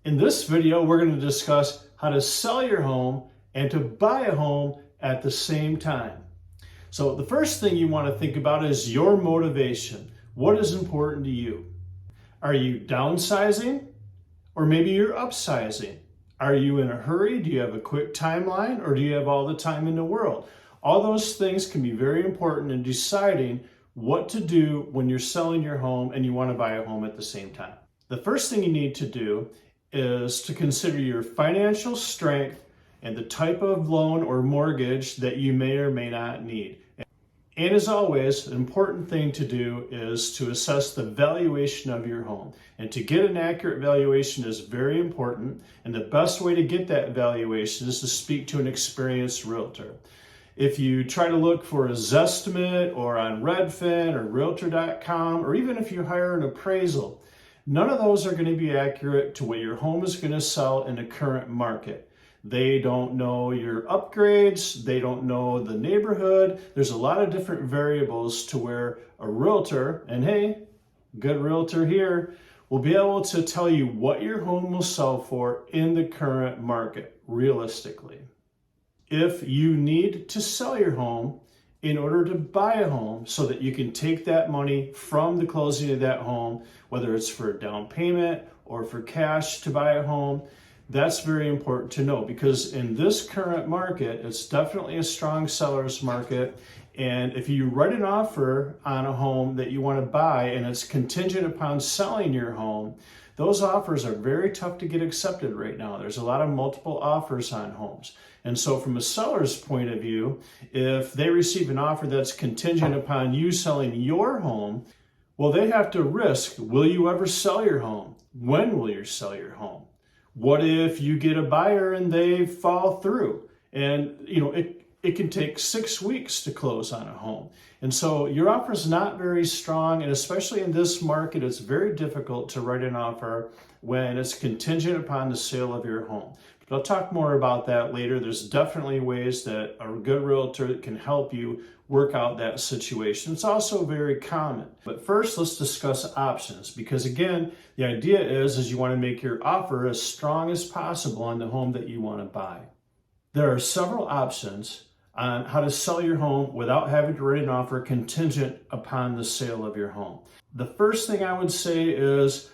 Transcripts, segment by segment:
In this video, we're going to discuss how to sell your home and to buy a home at the same time. So the first thing you want to think about is your motivation. What is important to you? Are you downsizing? Or maybe you're upsizing? Are you in a hurry? Do you have a quick timeline? Or do you have all the time in the world? All those things can be very important in deciding what to do when you're selling your home and you want to buy a home at the same time. The first thing you need to do is to consider your financial strength and the type of loan or mortgage that you may or may not need. And as always, an important thing to do is to assess the valuation of your home. And to get an accurate valuation is very important. And the best way to get that valuation is to speak to an experienced realtor. If you try to look for a Zestimate or on Redfin or Realtor.com, or even if you hire an appraisal, none of those are going to be accurate to what your home is going to sell in the current market. They don't know your upgrades, they don't know the neighborhood. There's a lot of different variables to where a realtor, and hey, good realtor here, will be able to tell you what your home will sell for in the current market, realistically. If you need to sell your home in order to buy a home so that you can take that money from the closing of that home, whether it's for a down payment or for cash to buy a home, that's very important to know, because in this current market, it's definitely a strong seller's market. And if you write an offer on a home that you want to buy and it's contingent upon selling your home, those offers are very tough to get accepted right now. There's a lot of multiple offers on homes. And so from a seller's point of view, if they receive an offer that's contingent upon you selling your home, well, they have to risk, will you ever sell your home? When will you sell your home? What if you get a buyer and they fall through? And it can take 6 weeks to close on a home. And so your offer is not very strong, and especially in this market, it's very difficult to write an offer when it's contingent upon the sale of your home. But I'll talk more about that later. There's definitely ways that a good realtor can help you work out that situation. It's also very common. But first, let's discuss options, because again, the idea is you want to make your offer as strong as possible on the home that you want to buy. There are several options on how to sell your home without having to write an offer contingent upon the sale of your home. The first thing I would say is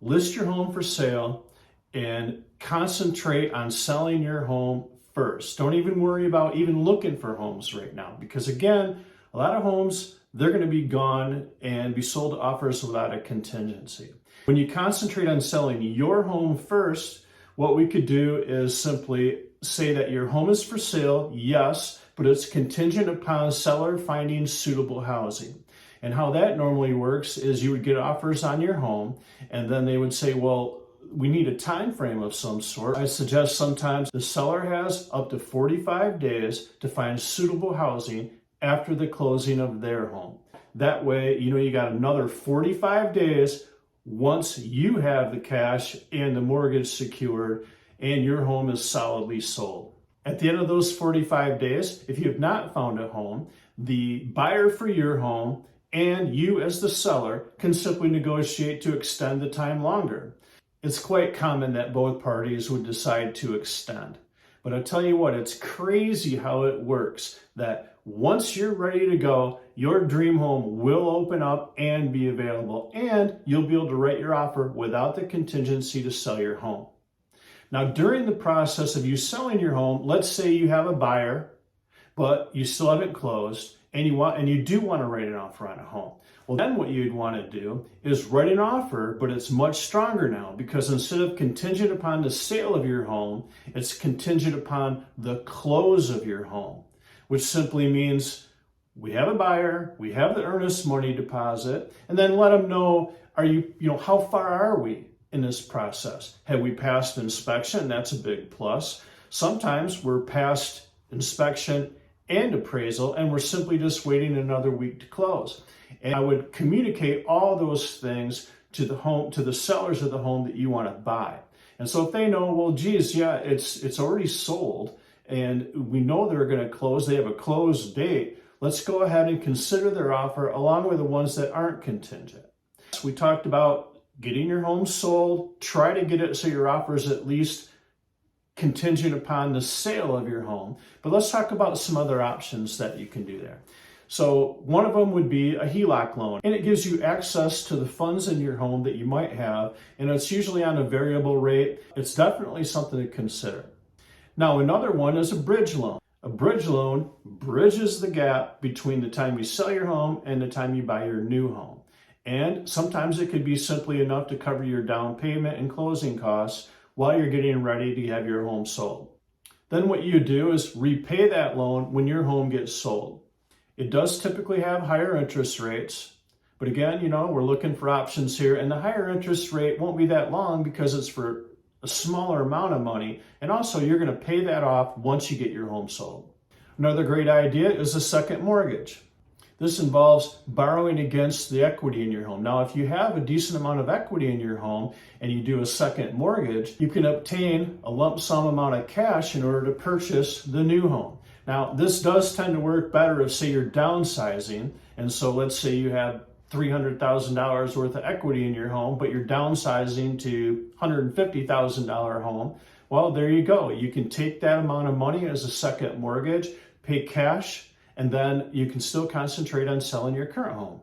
list your home for sale and concentrate on selling your home first. Don't even worry about even looking for homes right now, because again, a lot of homes, they're going to be gone and be sold to offers without a contingency. When you concentrate on selling your home first, what we could do is simply say that your home is for sale, yes, but it's contingent upon seller finding suitable housing. And how that normally works is you would get offers on your home, and then they would say, well, we need a time frame of some sort. I suggest sometimes the seller has up to 45 days to find suitable housing after the closing of their home. That way, you got another 45 days once you have the cash and the mortgage secured and your home is solidly sold. At the end of those 45 days, if you have not found a home, the buyer for your home and you as the seller can simply negotiate to extend the time longer. It's quite common that both parties would decide to extend. But I'll tell you what, it's crazy how it works, that once you're ready to go, your dream home will open up and be available, and you'll be able to write your offer without the contingency to sell your home. Now, during the process of you selling your home, let's say you have a buyer, but you still haven't closed, and you do want to write an offer on a home. Well, then what you'd want to do is write an offer, but it's much stronger now, because instead of contingent upon the sale of your home, it's contingent upon the close of your home, which simply means we have a buyer, we have the earnest money deposit, and then let them know, how far are we in this process? Have we passed inspection? That's a big plus. Sometimes we're past inspection and appraisal, and we're simply just waiting another week to close. And I would communicate all those things to the sellers of the home that you want to buy. And so if they know, well, geez, yeah, it's already sold, and we know they're going to close, they have a close date, let's go ahead and consider their offer along with the ones that aren't contingent. We talked about getting your home sold. Try to get it so your offer is at least contingent upon the sale of your home. But let's talk about some other options that you can do there. So one of them would be a HELOC loan, and it gives you access to the funds in your home that you might have, and it's usually on a variable rate. It's definitely something to consider. Now, another one is a bridge loan. A bridge loan bridges the gap between the time you sell your home and the time you buy your new home. And sometimes it could be simply enough to cover your down payment and closing costs while you're getting ready to have your home sold. Then what you do is repay that loan when your home gets sold. It does typically have higher interest rates, but again, we're looking for options here, and the higher interest rate won't be that long because it's for a smaller amount of money, and also you're going to pay that off once you get your home sold. Another great idea is a second mortgage. This involves borrowing against the equity in your home. Now, if you have a decent amount of equity in your home and you do a second mortgage, you can obtain a lump sum amount of cash in order to purchase the new home. Now, this does tend to work better if, say, you're downsizing, and so let's say you have $300,000 worth of equity in your home, but you're downsizing to $150,000 home. Well, there you go. You can take that amount of money as a second mortgage, pay cash, and then you can still concentrate on selling your current home.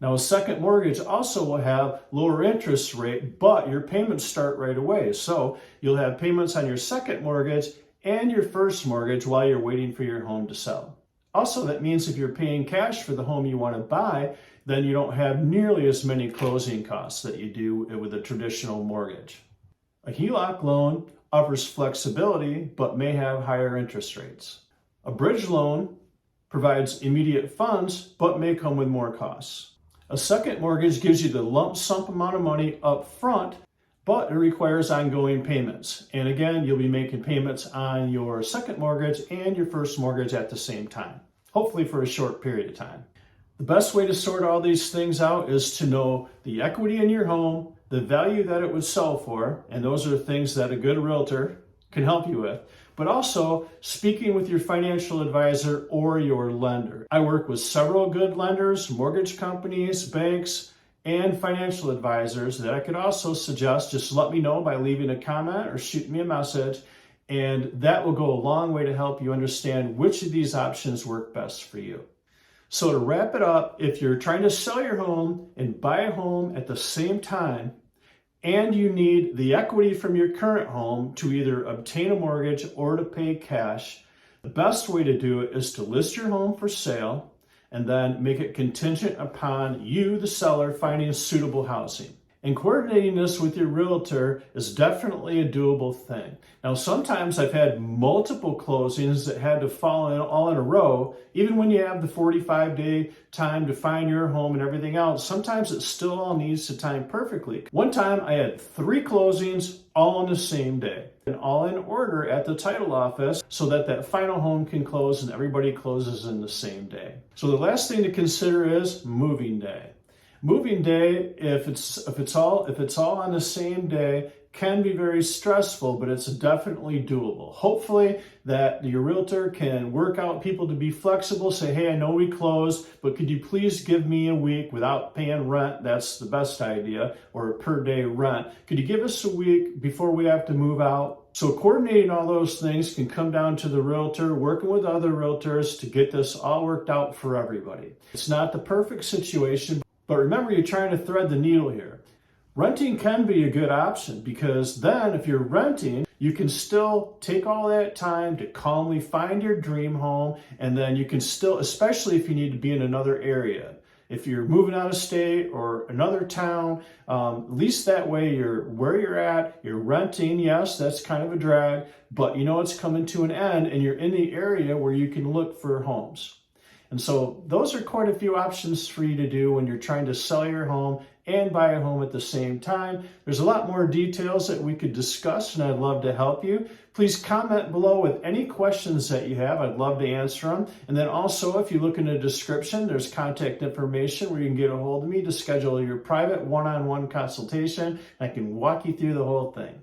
Now, a second mortgage also will have lower interest rate, but your payments start right away. So you'll have payments on your second mortgage and your first mortgage while you're waiting for your home to sell. Also, that means if you're paying cash for the home you want to buy, then you don't have nearly as many closing costs that you do with a traditional mortgage. A HELOC loan offers flexibility, but may have higher interest rates. A bridge loan provides immediate funds, but may come with more costs. A second mortgage gives you the lump sum amount of money up front, but it requires ongoing payments. And again, you'll be making payments on your second mortgage and your first mortgage at the same time, hopefully for a short period of time. The best way to sort all these things out is to know the equity in your home, the value that it would sell for, and those are things that a good realtor can help you with, but also speaking with your financial advisor or your lender. I work with several good lenders, mortgage companies, banks, and financial advisors that I could also suggest. Just let me know by leaving a comment or shoot me a message, and that will go a long way to help you understand which of these options work best for you. So to wrap it up, if you're trying to sell your home and buy a home at the same time, and you need the equity from your current home to either obtain a mortgage or to pay cash, the best way to do it is to list your home for sale and then make it contingent upon you, the seller, finding suitable housing. And coordinating this with your realtor is definitely a doable thing. Now, sometimes I've had multiple closings that had to fall in all in a row. Even when you have the 45-day time to find your home and everything else, sometimes it still all needs to time perfectly. One time I had 3 closings all on the same day and all in order at the title office so that final home can close and everybody closes in the same day. So the last thing to consider is moving day. Moving day, if it's all on the same day, can be very stressful, but it's definitely doable. Hopefully that your realtor can work out people to be flexible, say, hey, I know we closed, but could you please give me a week without paying rent? That's the best idea, or a per day rent. Could you give us a week before we have to move out? So coordinating all those things can come down to the realtor, working with other realtors to get this all worked out for everybody. It's not the perfect situation, but remember, you're trying to thread the needle here. Renting can be a good option because then if you're renting, you can still take all that time to calmly find your dream home, and then you can still, especially if you need to be in another area. If you're moving out of state or another town, at least that way you're where you're at, you're renting. Yes, that's kind of a drag, but you know it's coming to an end and you're in the area where you can look for homes. And so those are quite a few options for you to do when you're trying to sell your home and buy a home at the same time. There's a lot more details that we could discuss, and I'd love to help you. Please comment below with any questions that you have. I'd love to answer them. And then also, if you look in the description, there's contact information where you can get a hold of me to schedule your private one-on-one consultation. I can walk you through the whole thing.